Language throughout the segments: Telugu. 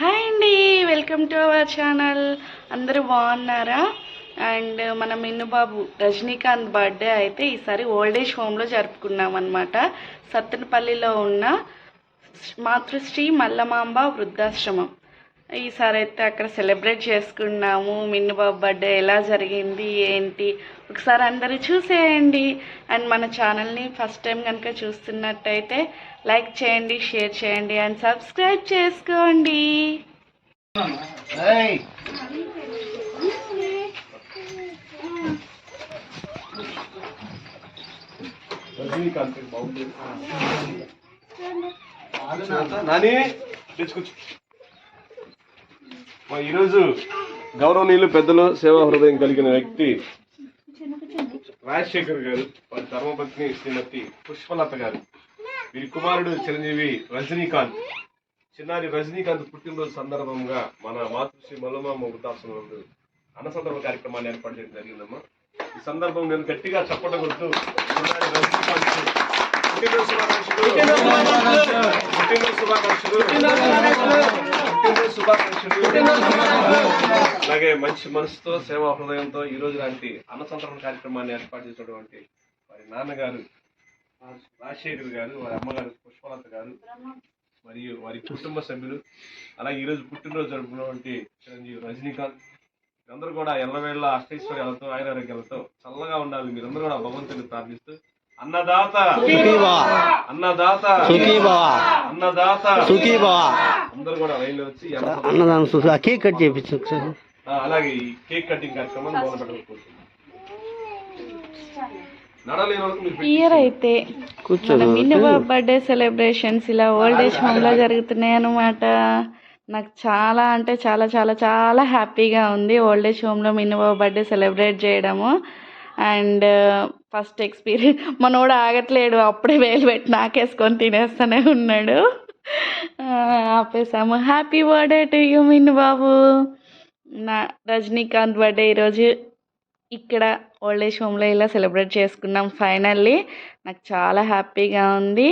హాయ్ అండి, వెల్కమ్ టు అవర్ ఛానల్. అందరూ బాగున్నారా? అండ్ మన మిన్ను బాబు రజనీకాంత్ బర్త్డే అయితే ఈసారి ఓల్డేజ్ హోమ్లో జరుపుకున్నాం అనమాట. సత్తెనపల్లిలో ఉన్న మాతృశ్రీ మల్లమాంబ వృద్ధాశ్రమం. ఈసారి అయితే అక్కడ సెలబ్రేట్ చేసుకున్నాము. మిన్ను బాబు బర్త్డే ఎలా జరిగింది ఏంటి ఒకసారి అందరూ చూసేయండి. అండ్ మన ఛానల్ని ఫస్ట్ టైం కనుక చూస్తున్నట్టయితే లైక్ చేయండి, షేర్ చేయండి అండ్ సబ్స్క్రైబ్ చేసుకోండి. ఈరోజు గౌరవనీయులు పెద్దలు సేవా హృదయం కలిగిన వ్యక్తి రాజశేఖర్ గారు, వారి ధర్మపత్ని శ్రీమతి పుష్పలత గారు, వీరి కుమారుడు చిరంజీవి రజనీకాంత్, చిన్నారి రజనీకాంత్ పుట్టినరోజు సందర్భంగా మన మాతృశ్రీ మల్లమాంబ వృద్ధాశ్రమం అన్నసందర్భ కార్యక్రమాన్ని ఏర్పాటు చేయడం జరిగిందమ్మా. ఈ సందర్భం నేను గట్టిగా చెప్పడం గుర్తు చిన్నారి రజనీకాంత్ పుట్టినరోజు శుభాకాంక్షలు. అలాగే మంచి మనసుతో సేవా హృదయంతో ఈ రోజు లాంటి అన్నసంతరణ కార్యక్రమాన్ని ఏర్పాటు చేసినటువంటి వారి నాన్నగారు రాజశేఖర్ గారు, వారి అమ్మగారు పుష్పలత గారు మరియు వారి కుటుంబ సభ్యులు, అలాగే ఈరోజు పుట్టినరోజు జరుపుకున్నటువంటి చిరంజీవి రజనీకాంత్, మీరందరూ కూడా ఎల్లవేళ్ళ అష్టైశ్వర్యాలతో ఆయురారోగ్యాలతో చల్లగా ఉండాలి. మీరందరూ కూడా భగవంతుని ప్రార్థిస్తూ అన్నదాత అన్నదాత అన్నదాత అందరూ కూడా రైలు వచ్చి అన్నదానం కేక్ కట్ చేయించు. అలాగే ఈ కేక్ కటింగ్ కార్యక్రమాన్ని మొదలుపెట్టకపోతుంది. ఇయర్ అయితే మిన్ను బాబు బర్త్డే సెలబ్రేషన్స్ ఇలా ఓల్డ్ ఏజ్ హోమ్లో జరుగుతున్నాయి అన్నమాట. నాకు చాలా అంటే చాలా చాలా చాలా హ్యాపీగా ఉంది ఓల్డ్ ఏజ్ హోమ్లో మిన్ను బాబు బర్త్డే సెలబ్రేట్ చేయడము. అండ్ ఫస్ట్ ఎక్స్పీరియన్స్, మనోడు ఆగట్లేడు, అప్పుడే వేలు పెట్టి నాకేసుకొని తినేస్తూనే ఉన్నాడు. ఆపేసాము. హ్యాపీ బర్త్డే టు యూ మిన్ను బాబు. నా రజనీకాంత్ బర్త్డే ఈరోజు ఇక్కడ ఓల్డ్ ఏజ్ హోమ్లో ఇలా సెలబ్రేట్ చేసుకున్నాం. ఫైనల్లీ నాకు చాలా హ్యాపీగా ఉంది.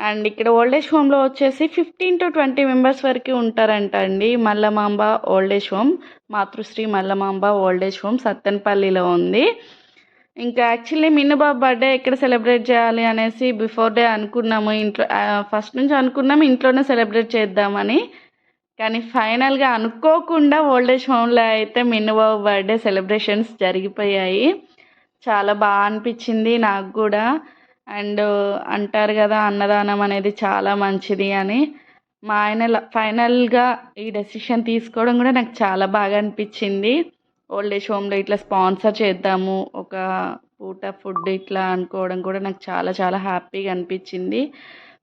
అండ్ ఇక్కడ ఓల్డ్ ఏజ్ హోమ్లో వచ్చేసి 15 to 20 మెంబర్స్ వరకు ఉంటారంట అండి. Mallamamba old age home, Matrusri Mallamamba old age home సత్తెనపల్లిలో ఉంది. ఇంకా యాక్చువల్లీ మిన్ను బాబు బర్త్డే ఎక్కడ సెలబ్రేట్ చేయాలి అనేసి బిఫోర్ డే అనుకున్నాము. ఇంట్లో ఫస్ట్ నుంచి అనుకున్నాము ఇంట్లోనే సెలబ్రేట్ చేద్దామని. కానీ ఫైనల్గా అనుకోకుండా ఓల్డ్ ఏజ్ హోమ్లో అయితే మిన్ను బాబు బర్త్డే సెలబ్రేషన్స్ జరిగిపోయాయి. చాలా బాగా అనిపించింది నాకు కూడా. అండ్ అంటారు కదా అన్నదానం అనేది చాలా మంచిది అని. మా ఆయన ఫైనల్గా ఈ డెసిషన్ తీసుకోవడం కూడా నాకు చాలా బాగా అనిపించింది. ఓల్డ్ ఏజ్ హోమ్లో ఇట్లా స్పాన్సర్ చేద్దాము ఒక పూట ఫుడ్ ఇట్లా అనుకోవడం కూడా నాకు చాలా చాలా హ్యాపీగా అనిపించింది.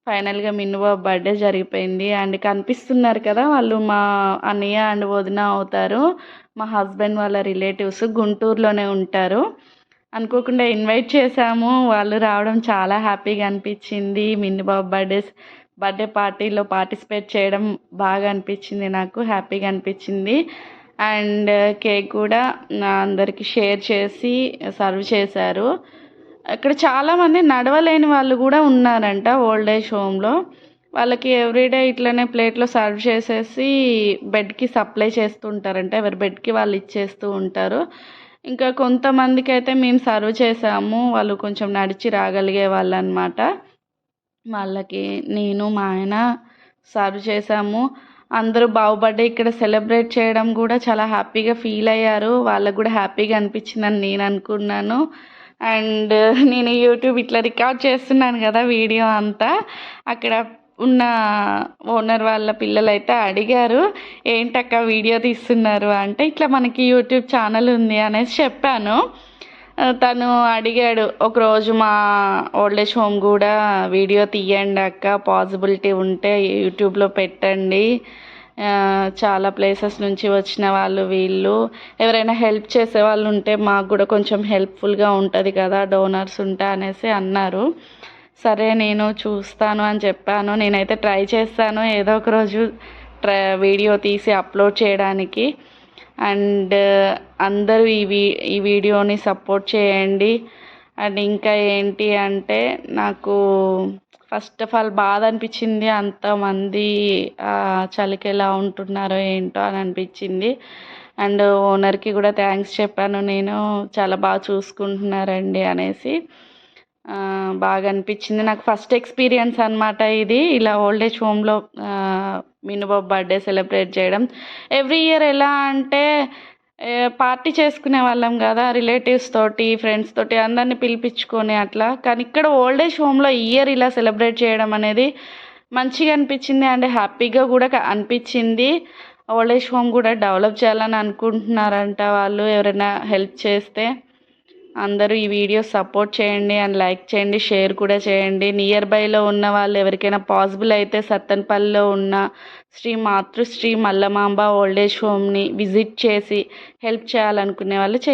ఫైనల్గా మిన్ను బాబు బర్త్డే జరిగిపోయింది. అండ్ కనిపిస్తున్నారు కదా, వాళ్ళు మా అన్నయ్య అండ్ వదిన అవుతారు. మా హస్బెండ్ వాళ్ళ రిలేటివ్స్ గుంటూరులోనే ఉంటారు. అనుకోకుండా ఇన్వైట్ చేశాము, వాళ్ళు రావడం చాలా హ్యాపీగా అనిపించింది. మిన్ను బాబు బర్త్డే పార్టీలో పార్టిసిపేట్ చేయడం బాగా అనిపించింది, నాకు హ్యాపీగా అనిపించింది. అండ్ కేక్ కూడా అందరికీ షేర్ చేసి సర్వ్ చేశారు. ఇక్కడ చాలామంది నడవలేని వాళ్ళు కూడా ఉన్నారంట ఓల్డ్ ఏజ్ హోమ్లో. వాళ్ళకి ఎవ్రీడే ఇట్లనే ప్లేట్లో సర్వ్ చేసేసి బెడ్కి సప్లై చేస్తుంటారంట, ఎవరి బెడ్కి వాళ్ళు ఇచ్చేస్తూ ఉంటారు. ఇంకా కొంతమందికి అయితే మేము సర్వ్ చేసాము, వాళ్ళు కొంచెం నడిచి రాగలిగే వాళ్ళు అనమాట. వాళ్ళకి నేను మా ఆయన సర్వ్ చేసాము. అందరూ బాబు బర్త్డే ఇక్కడ సెలబ్రేట్ చేయడం కూడా చాలా హ్యాపీగా ఫీల్ అయ్యారు. వాళ్ళకు కూడా హ్యాపీగా అనిపించిందని నేను అనుకున్నాను. అండ్ నేను యూట్యూబ్ ఇట్లా రికార్డ్ చేస్తున్నాను కదా వీడియో అంతా, అక్కడ ఉన్న ఓనర్ వాళ్ళ పిల్లలు అయితే అడిగారు ఏంటక్క వీడియో తీస్తున్నారు అంటే, ఇట్లా మనకి యూట్యూబ్ ఛానల్ ఉంది అనేసి చెప్పాను. తను అడిగాడు ఒకరోజు మా ఓల్డ్ ఏజ్ హోమ్ కూడా వీడియో తీయండి అక్క, పాసిబిలిటీ ఉంటే యూట్యూబ్లో పెట్టండి, చాలా ప్లేసెస్ నుంచి వచ్చిన వాళ్ళు వీళ్ళు, ఎవరైనా హెల్ప్ చేసే వాళ్ళు ఉంటే మాకు కూడా కొంచెం హెల్ప్ఫుల్గా ఉంటుంది కదా డోనర్స్ ఉంటే అనేసి అన్నారు. సరే నేను చూస్తాను అని చెప్పాను. నేనైతే ట్రై చేస్తాను ఏదో ఒక రోజు వీడియో తీసి అప్లోడ్ చేయడానికి. అండ్ అందరూ ఈ వీడియోని సపోర్ట్ చేయండి. అండ్ ఇంకా ఏంటి అంటే, నాకు ఫస్ట్ ఆఫ్ ఆల్ బాధ అనిపించింది, అంతమంది చలికి ఎలా ఉంటున్నారో ఏంటో అని అనిపించింది. అండ్ ఓనర్కి కూడా థ్యాంక్స్ చెప్పాను నేను, చాలా బాగా చూసుకుంటున్నారండి అనేసి. బాగా అనిపించింది నాకు. ఫస్ట్ ఎక్స్పీరియన్స్ అనమాట ఇది, ఇలా ఓల్డ్ ఏజ్ హోమ్లో మినుబాబు బర్త్డే సెలబ్రేట్ చేయడం. ఎవ్రీ ఇయర్ ఎలా అంటే పార్టీ చేసుకునే వాళ్ళం కదా, రిలేటివ్స్ తోటి, ఫ్రెండ్స్ తోటి అందరిని పిలిపించుకొని అట్లా. కానీ ఇక్కడ ఓల్డ్ ఏజ్ హోమ్లో ఇయర్ ఇలా సెలబ్రేట్ చేయడం అనేది మంచిగా అనిపించింది అండ్ హ్యాపీగా కూడా అనిపించింది. ఓల్డ్ ఏజ్ హోమ్ కూడా డెవలప్ చేయాలని అనుకుంటున్నారంట వాళ్ళు. ఎవరైనా హెల్ప్ చేస్తే అందరూ ఈ వీడియో సపోర్ట్ చేయండి అండ్ లైక్ చేయండి, షేర్ కూడా చేయండి. నియర్ బైలో ఉన్న వాళ్ళు ఎవరికైనా పాసిబుల్ అయితే సత్తెనపల్లిలో ఉన్న శ్రీ మాతృశ్రీ మల్లమాంబ ఓల్డ్ ఏజ్ హోమ్ని విజిట్ చేసి హెల్ప్ చేయాలనుకునే వాళ్ళు చేయండి.